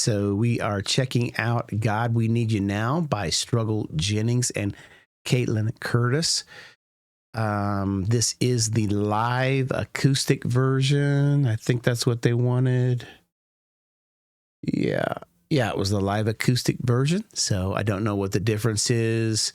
So we are checking out God, We Need You Now by Struggle Jennings and Caitlynne Curtis. This is the live acoustic version. I think that's what they wanted. Yeah, it was the live acoustic version. So I don't know what the difference is,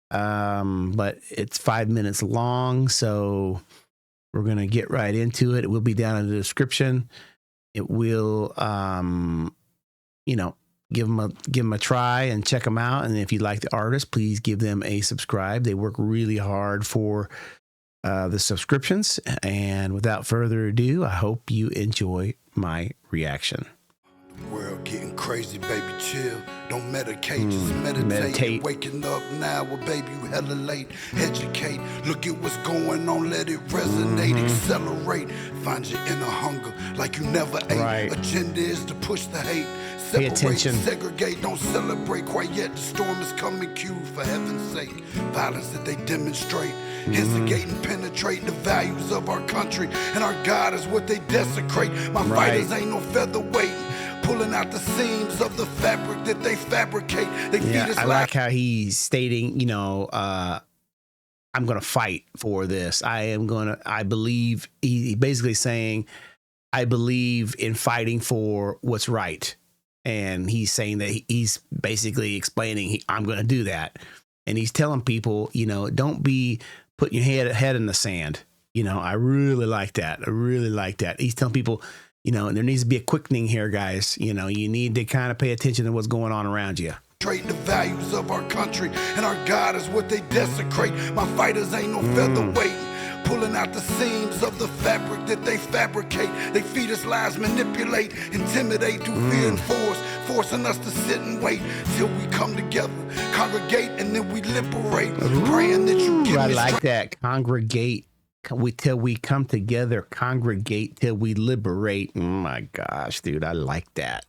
but it's 5 minutes long. So we're going to get right into it. It will be down in the description. It will, give them a try and check them out. And if you like the artist, please give them a subscribe. They work really hard for the subscriptions. And without further ado, I hope you enjoy my reaction. World getting crazy, baby, chill. Don't medicate, just meditate. Waking up now, well, baby, you hella late. Educate, look at what's going on, let it resonate, accelerate. Find your inner hunger like you never ate. Right. Agenda is to push the hate. Pay Separate, attention. segregate, don't celebrate. Quite yet, the storm is coming, cue for heaven's sake. Violence that they demonstrate, instigate and penetrate the values of our country. And our God is what they desecrate. My fighters ain't no featherweight. Pulling out the seams of the fabric that they fabricate. They feed us. I like how he's stating, I'm going to fight for this. I believe, he basically saying, I believe in fighting for what's right. And he's saying that he's basically explaining, I'm going to do that. And he's telling people, don't be putting your head in the sand. I really like that. He's telling people, there needs to be a quickening here, guys. You need to kind of pay attention to what's going on around you. The values of our country, and our God is what they desecrate. My fighters ain't no featherweight. Pulling out the seams of the fabric that they fabricate. They feed us lies, manipulate, intimidate through fear and force, forcing us to sit and wait till we come together, congregate, and then we liberate. Praying that you give me like that. Congregate. Till we come together, congregate till we liberate. Oh my gosh, dude, I like that.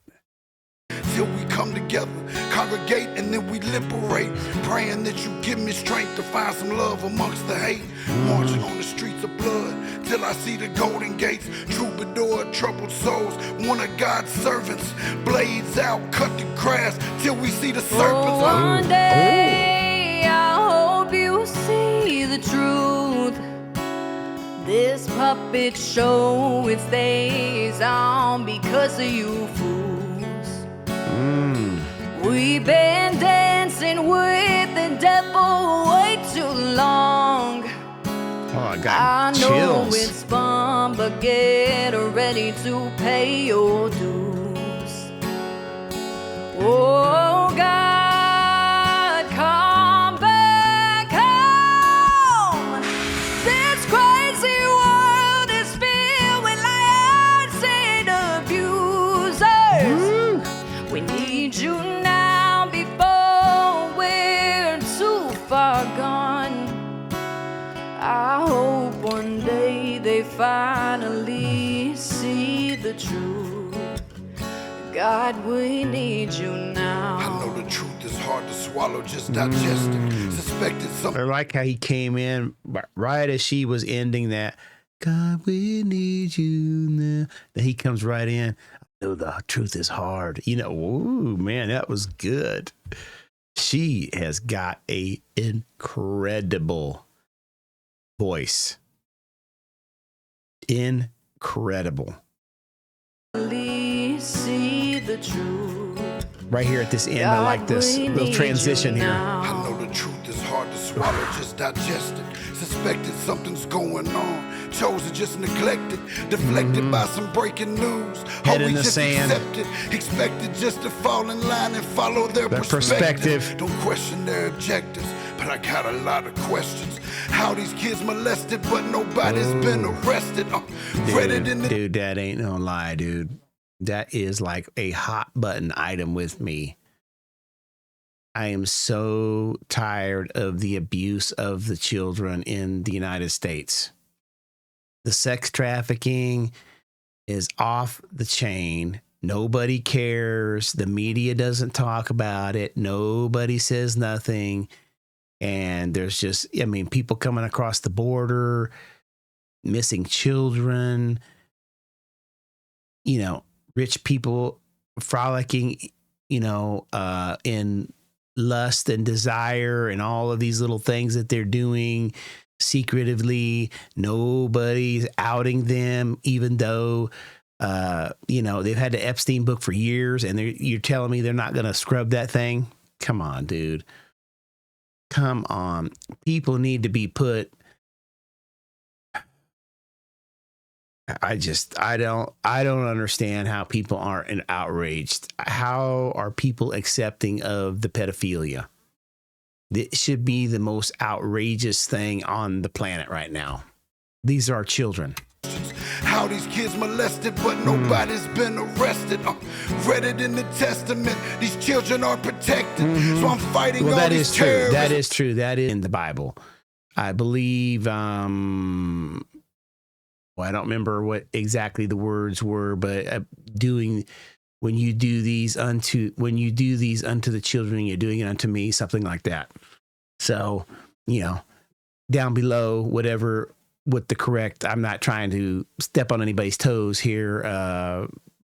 Till we come together, congregate, and then we liberate. Praying that you give me strength to find some love amongst the hate. Marching on the streets of blood till I see the golden gates. Troubadour, troubled souls, one of God's servants. Blades out, cut the grass till we see the serpents. One day I hope you see the truth. This puppet show, it stays on because of you fools. We've been dancing with the devil way too long. Oh, I got chills. I know it's fun, but get ready to pay your dues. Oh, God, come back home. This crazy world is filled with liars and abusers. We need you now before we're too far gone. I hope one day they finally see the truth. God, we need you now. I know the truth is hard to swallow, just digest it. Suspected something. I like how he came in right as she was ending that. God, we need you now. Then he comes right in. I know the truth is hard. Ooh, man, that was good. She has got a incredible voice. Incredible. See the truth. Right here at this end, I like this little transition here. I know the truth is hard to swallow, just digest it. Suspected something's going on. Chosen, just neglected. Deflected by some breaking news. Head Or in we the just sand. accepted. Expected just to fall in line and follow their perspective. Don't question their objectives, but I got a lot of questions. How these kids molested, but nobody's been arrested. Dude, that ain't no lie, dude. That is like a hot button item with me. I am so tired of the abuse of the children in the United States. The sex trafficking is off the chain. Nobody cares. The media doesn't talk about it. Nobody says nothing. And there's just, people coming across the border, missing children, rich people frolicking, in lust and desire and all of these little things that they're doing secretively. Nobody's outing them, even though, they've had the Epstein book for years, and you're telling me they're not going to scrub that thing? Come on, dude. Come on. People need to be put. I don't understand how people aren't outraged. How are people accepting of the pedophilia? It should be the most outrageous thing on the planet right now. These are our children. How these kids molested, but nobody's been arrested. Read it in the Testament. These children are protected. So I'm fighting all these terrorists. That is true. That is in the Bible. I believe, I don't remember what exactly the words were, but when you do these unto the children, you're doing it unto me, something like that. So, down below, what the correct, I'm not trying to step on anybody's toes here,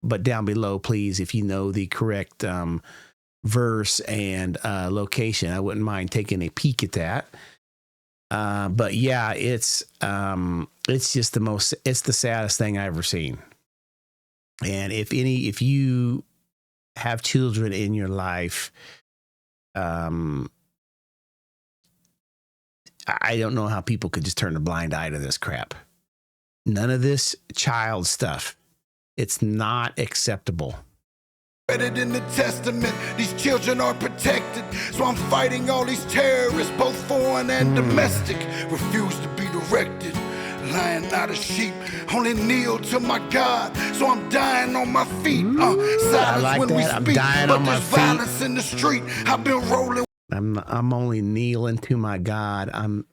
but down below, please, if you know the correct verse and location, I wouldn't mind taking a peek at that. But yeah, it's just it's the saddest thing I've ever seen. And if you have children in your life, I don't know how people could just turn a blind eye to this crap. None of this child stuff. It's not acceptable. Read it in the Testament. These children are protected. So I'm fighting all these terrorists, both foreign and domestic. Refuse to be directed. Lying not a sheep. Only kneel to my God. So I'm dying on my feet. Silence when we speak. But there's violence in the street. I've been rolling. I'm only kneeling to my God. I'm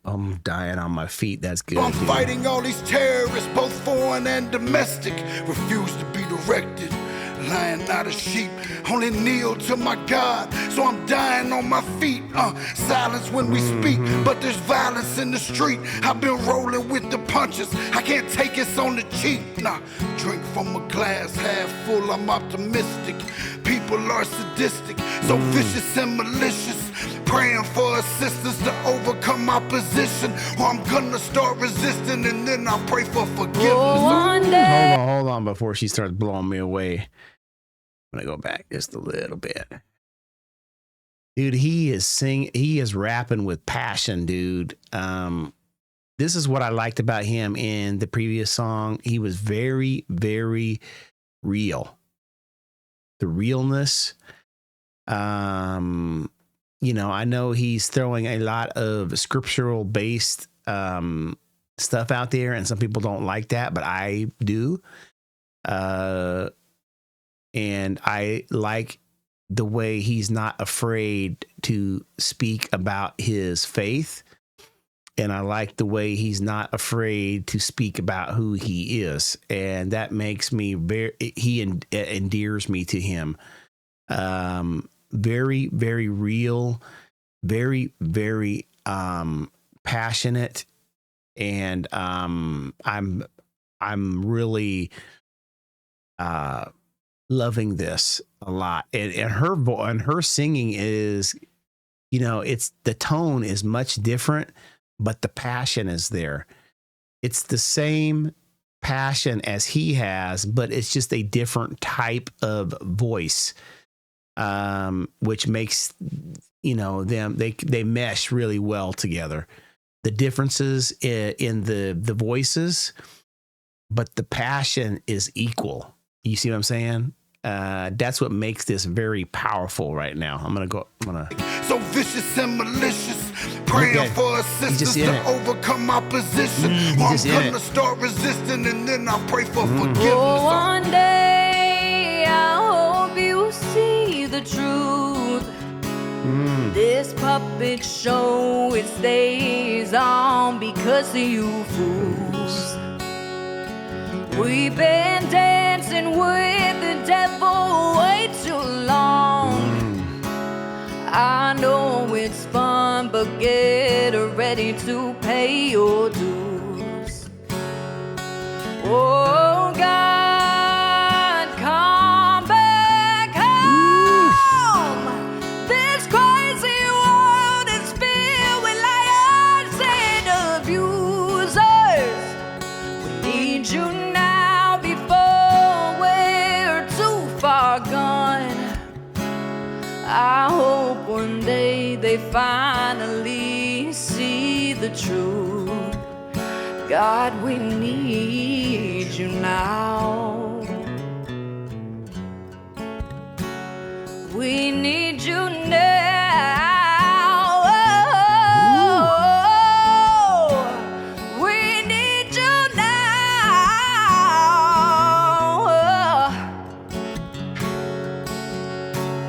dying on my feet. That's good. So I'm fighting all these terrorists, both foreign and domestic. Refuse to be directed. Lying not a sheep, only kneel to my God. So I'm dying on my feet. Silence when we speak, but there's violence in the street. I've been rolling with the punches. I can't take it on the cheap. Drink from a glass half full. I'm optimistic. People are sadistic, so vicious and malicious. Praying for assistance to overcome opposition, or I'm gonna start resisting, and then I'll pray for forgiveness. Hold on before she starts blowing me away. I'm gonna go back just a little bit. Dude, he is rapping with passion, dude. This is what I liked about him in the previous song. He was very, very real. The realness. I know he's throwing a lot of scriptural based stuff out there, and some people don't like that, but I do. And I like the way he's not afraid to speak about his faith. And I like the way he's not afraid to speak about who he is. And that makes me endears me to him. Very, very real, very, very passionate. And I'm really loving this a lot. And her singing is, it's the tone is much different, but the passion is there. It's the same passion as he has, but it's just a different type of voice, which makes, them, they mesh really well together. The differences in the voices, but the passion is equal. You see what I'm saying? That's what makes this very powerful right now. So vicious and malicious, praying for assistance to overcome opposition. I'm gonna start resisting, and then I'll pray for forgiveness. One day I hope you see the truth. This puppet show, it stays on because of you fools. We've been dancing with the devil way too long. I know it's fun, but get ready to pay your dues. Oh God, come back are gone. I hope one day they finally see the truth. God, we need you now. We need you now. Oh, we need you now.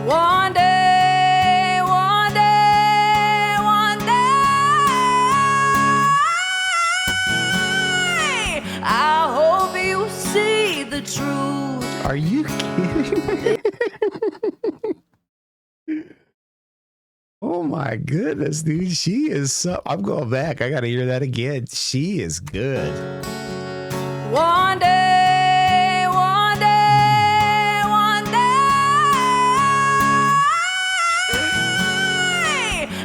One day, one day, one day, I hope you see the truth. Are you kidding? Oh my goodness, dude. She is so. I'm going back. I got to hear that again. She is good. One day, one day, one day,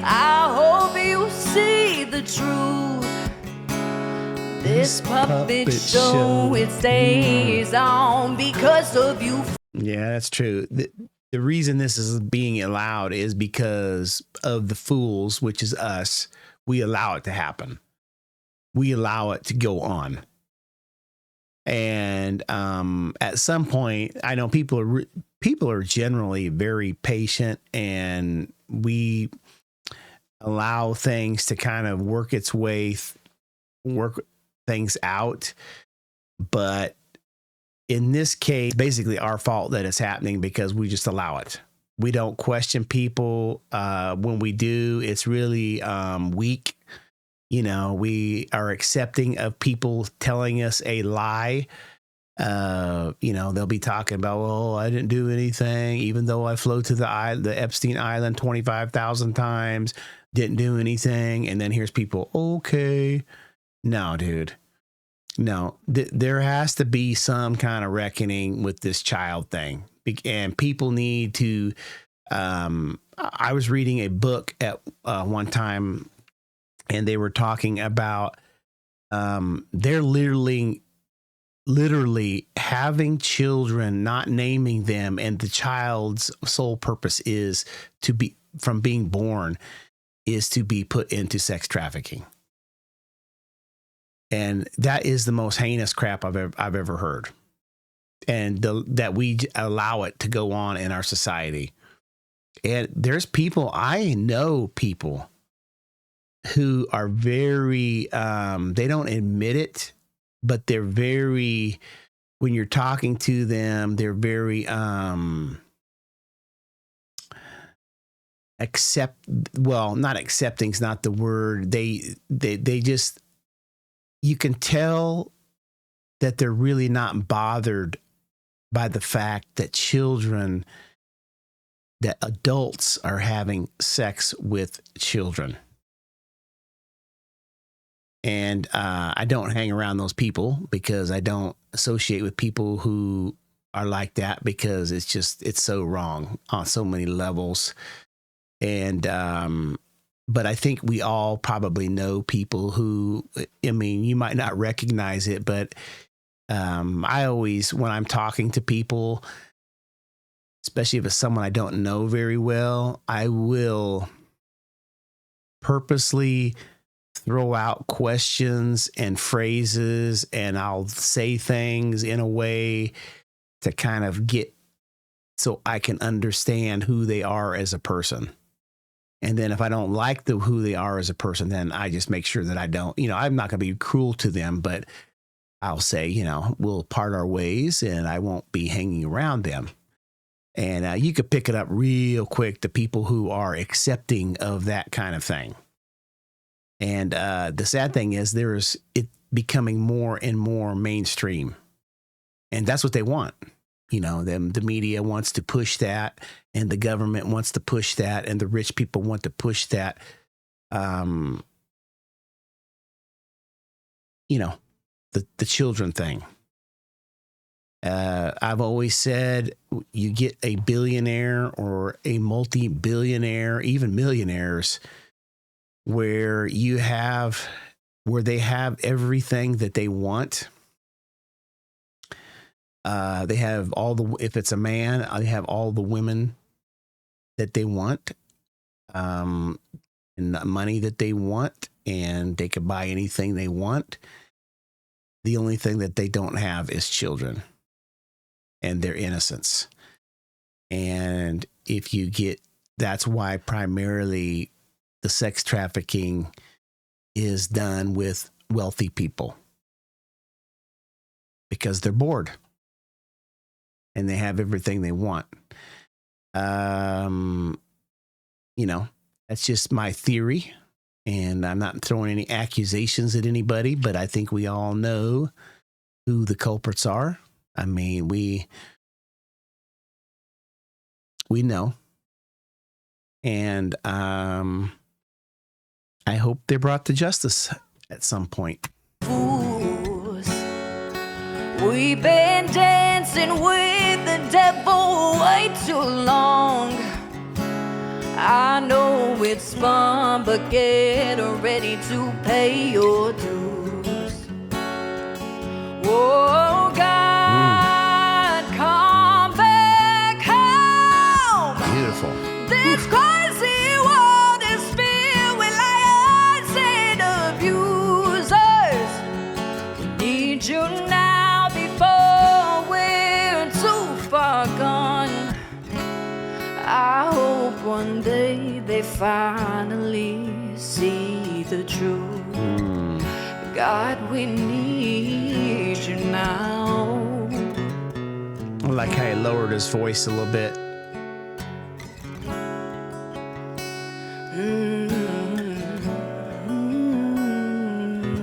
I hope you see the truth. This puppet show, it stays on because of you. Yeah, that's true. The reason this is being allowed is because of the fools, which is us. We allow it to happen. We allow it to go on. And at some point, I know people are generally very patient, and we allow things to kind of work things out. But in this case, basically our fault that it's happening because we just allow it. We don't question people. When we do, it's really weak. You know, we are accepting of people telling us a lie. You know, they'll be talking about, well, I didn't do anything, even though I flew to the Epstein Island 25,000 times, didn't do anything. And then here's people, okay. No, dude. No, there has to be some kind of reckoning with this child thing. And people need to, I was reading a book at one time, and they were talking about, they're literally having children, not naming them. And the child's sole purpose is to be, from being born, is to be put into sex trafficking. And that is the most heinous crap I've ever heard. And that we allow it to go on in our society. And there's people, I know people who are very, they don't admit it, but they're very, when you're talking to them, they're very, not accepting is not the word. They just, you can tell that they're really not bothered by the fact that that adults are having sex with children. And I don't hang around those people because I don't associate with people who are like that, because it's so wrong on so many levels. And, but I think we all probably know people who, I mean, you might not recognize it, but I always, when I'm talking to people, especially if it's someone I don't know very well, I will purposely throw out questions and phrases, and I'll say things in a way to kind of get, so I can understand who they are as a person. And then if I don't like who they are as a person, then I just make sure that I don't, I'm not going to be cruel to them, but I'll say, we'll part our ways and I won't be hanging around them. And you could pick it up real quick, the people who are accepting of that kind of thing. And the sad thing is there's it becoming more and more mainstream. And that's what they want. The media wants to push that, and the government wants to push that, and the rich people want to push that. The children thing. I've always said you get a billionaire or a multi-billionaire, even millionaires, where they have everything that they want. They have if it's a man, they have all the women that they want, and the money that they want, and they can buy anything they want. The only thing that they don't have is children and their innocence. And that's why primarily the sex trafficking is done with wealthy people, because they're bored and they have everything they want. That's just my theory, and I'm not throwing any accusations at anybody, but I think we all know who the culprits are. I mean, we know. And I hope they're brought to justice at some point. Fools. We've been dancing with the devil way too long. I know it's fun, but get ready to pay your dues. Oh, God, come back home. Beautiful. This crazy world is filled with liars and abusers. We need you now before we're too far gone. I hope one day they finally see the truth. God, we need you now. I like how he lowered his voice a little bit.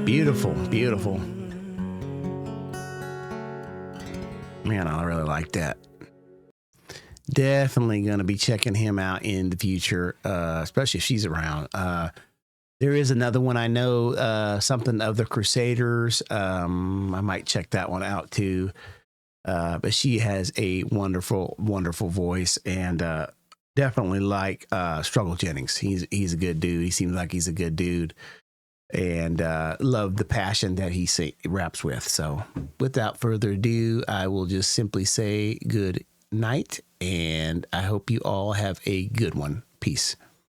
Beautiful, beautiful. Man, I really like that. Definitely going to be checking him out in the future, especially if she's around. There is another one I know, something of the Crusaders. I might check that one out too. But she has a wonderful, wonderful voice, and definitely like Struggle Jennings. He's a good dude. He seems like he's a good dude, and love the passion that he raps with. So without further ado, I will just simply say good night, and I hope you all have a good one. Peace.